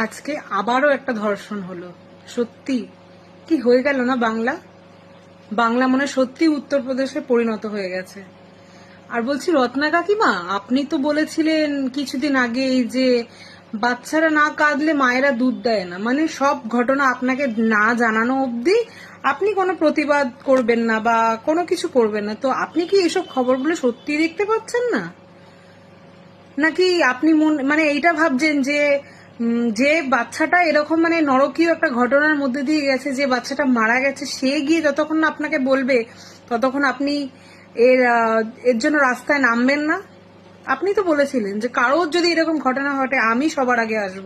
আজকে আবারও একটা ধর্ষণ হলো। সত্যি কি হয়ে গেল না বাংলা বাংলা মনে সত্যি উত্তরপ্রদেশে পরিণত হয়ে গেছে। আর বলছি রত্না কাকিমা, আপনি তো বলেছিলেন কিছুদিন আগে যে বাচ্চারা না কাঁদলে মায়েরা দুধ দেয় না, মানে সব ঘটনা আপনাকে না জানানো অবধি আপনি কোনো প্রতিবাদ করবেন না বা কোনো কিছু করবেন না। তো আপনি কি এসব খবরগুলো সত্যি দেখতে পাচ্ছেন না, নাকি আপনি মানে এইটা ভাবছেন যে যে বাচ্চাটা এরকম মানে নরকীয় একটা ঘটনার মধ্যে দিয়ে গেছে, যে বাচ্চাটা মারা গেছে, সে গিয়ে যতক্ষণ না আপনাকে বলবে ততক্ষণ আপনি এর জন্য রাস্তায় নামবেন না? আপনি তো বলেছিলেন যে কারোর যদি এরকম ঘটনা ঘটে আমি সবার আগে আসব।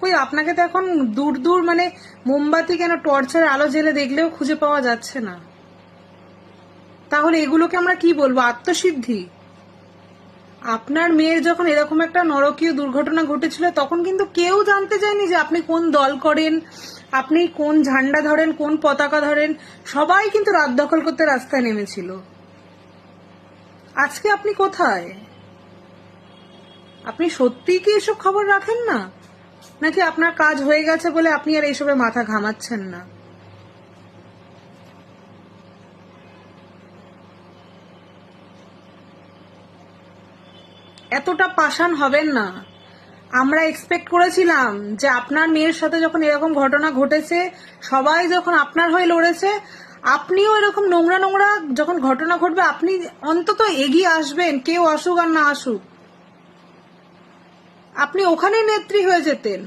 কই, আপনাকে তো এখন দূর দূর মানে মোমবাতি কেন টর্চের আলো জেলে দেখলেও খুঁজে পাওয়া যাচ্ছে না। তাহলে এগুলোকে আমরা কি বলবো? আত্মসিদ্ধি? আপনার মেয়ের যখন এরকম একটা নরকীয় দুর্ঘটনা ঘটেছিল তখন কিন্তু কেউ জানতে চায়নি যে আপনি কোন দল করেন, আপনি কোন ঝান্ডা ধরেন, কোন পতাকা ধরেন। সবাই কিন্তু রাত দখল করতে রাস্তায় নেমেছিল। আজকে আপনি কোথায়? আপনি সত্যিই কি এসব খবর রাখেন না, নাকি আপনার কাজ হয়ে গেছে বলে আপনি আর এইসবে মাথা ঘামাচ্ছেন না? এতটা পাষাণ হবেন না। আমরা এক্সপেক্ট করেছিলাম যে আপনার মেয়ের সাথে যখন এরকম ঘটনা ঘটেছে, সবাই যখন আপনার হয়ে লড়েছে, আপনিও এরকম নোংরা নোংরা যখন ঘটনা ঘটবে আপনি অন্তত এগিয়ে আসবেন, কেউ আসুক আর না আসুক। আপনি ওখানে নেত্রী হয়ে যেতেন,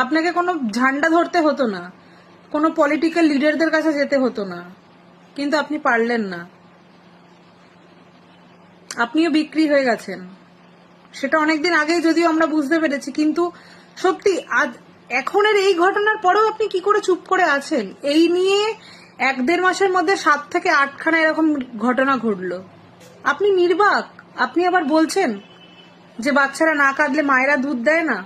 আপনাকে কোনো ঝান্ডা ধরতে হতো না, কোনো পলিটিক্যাল লিডারদের কাছে যেতে হতো না, কিন্তু আপনি পারলেন না। আপনিও বিক্রি হয়ে গেছেন। সেটা অনেকদিন আগেই যদিও আমরা বুঝতে পেরেছি, কিন্তু সত্যি আজ এখনের এই ঘটনার পরেও আপনি কি করে চুপ করে আছেন? এই নিয়ে 1-1.5 মাসের মধ্যে 7 থেকে 8খানা এরকম ঘটনা ঘটলো। আপনি নির্বাক। আপনি আবার বলছেন যে বাচ্চারা না কাঁদলে মায়েরা দুধ দেয় না।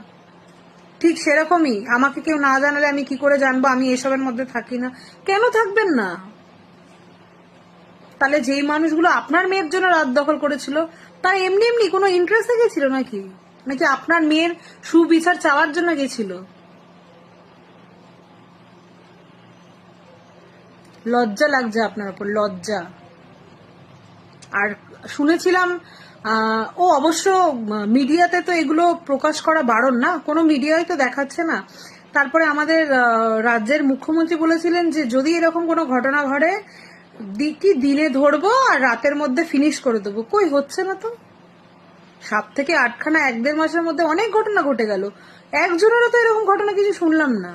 ঠিক সেরকমই আমাকে কেউ না জানালে আমি কি করে জানবো? আমি এসবের মধ্যে থাকি না। কেন থাকবেন না? তাহলে যেই মানুষগুলো আপনার মেয়ের জন্য রাত দখল করেছিল তারা এমনি এমনি কোনো ইন্টারেস্টে গেছিল নাকি? নাকি আপনার মেয়ের সুবিচার চাওয়ার জন্য গেছিল? লজ্জা লাগছে আপনার উপর, লজ্জা। আর শুনেছিলাম ও অবশ্য মিডিয়াতে তো এগুলো প্রকাশ করা বারণ না, কোনো মিডিয়ায় তো দেখাচ্ছে না। তারপরে আমাদের রাজ্যের মুখ্যমন্ত্রী বলেছিলেন যে যদি এরকম কোনো ঘটনা ঘটে কি দিনে ধরবো আর রাতের মধ্যে ফিনিশ করে দেবো। কই, হচ্ছে না তো। 7 থেকে 8খানা 1-1.5 মাসের মধ্যে অনেক ঘটনা ঘটে গেল, একজনেরও তো এরকম ঘটনা কিছু শুনলাম না।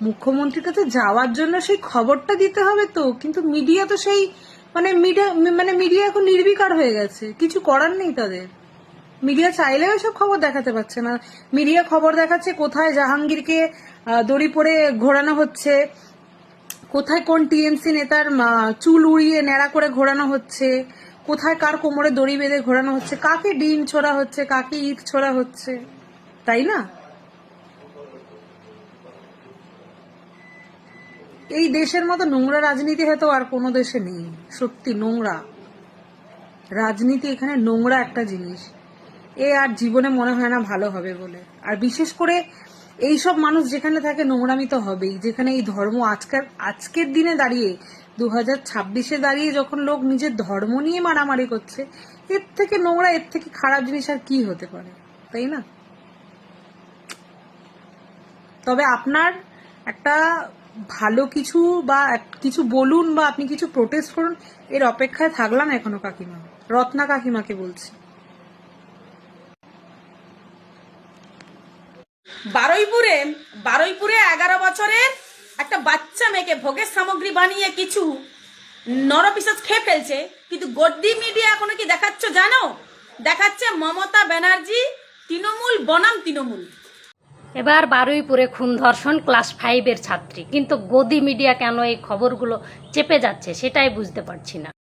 মুখ্যমন্ত্রীর কাছে যাওয়ার জন্য সেই খবরটা দিতে হবে তো, কিন্তু মিডিয়া তো সেই মিডিয়া এখন নির্বিকার হয়ে গেছে, কিছু করার নেই তাদের। মিডিয়া চাইলেও এসব খবর দেখাতে পারছে না। মিডিয়া খবর দেখাচ্ছে কোথায় জাহাঙ্গীরকে দড়ি পরে ঘোরানো হচ্ছে, কোথায় কোন টিএমসি নেতার চুল উড়িয়ে ন্যাড়া করে ঘোরানো হচ্ছে, কোথায় কার কোমরে দড়ি বেঁধে ঘোরানো হচ্ছে, কাকে ডিম ছোড়া হচ্ছে, কাকে ইট ছোড়া হচ্ছে, তাই না? এই দেশের মতো নোংরা রাজনীতি হয়তো আর কোনো দেশে নেই। সত্যি নোংরা রাজনীতি, এখানে নোংরা একটা জিনিস। আর জীবনে মনে হয় না ভালো হবে বলে। আর বিশেষ করে এইসব মানুষ যেখানে থাকে নোংরামি তো হবেই। যেখানে এই ধর্ম আজকের দিনে দাঁড়িয়ে 2026-এ দাঁড়িয়ে যখন লোক নিজের ধর্ম নিয়ে মারামারি করছে, এর থেকে নোংরা, এর থেকে খারাপ জিনিস আর কি হতে পারে, তাই না? তবে আপনার একটা ভালো কিছু বা কিছু বলুন বা আপনি কিছু প্রোটেস্ট করুন, এর অপেক্ষায় থাকলাম এখনো কাকিমা, রত্না কাকিমাকে বলছি। বারুইপুরে বারুইপুরে 11 বছরের একটা বাচ্চা মেয়েকে ভোগের সামগ্রী বানিয়ে কিছু নরপিশাচ খেয়ে ফেলছে, কিন্তু গদ্দি মিডিয়া এখনো কি দেখাচ্ছ জানো? দেখাচ্ছে মমতা ব্যানার্জি তৃণমূল বনাম তৃণমূল। এবার বারুইপুরে খুন ধর্ষণ ক্লাস 5-এর ছাত্রী, কিন্তু গদি মিডিয়া কেন এই খবরগুলো চেপে যাচ্ছে সেটাই বুঝতে পারছি না।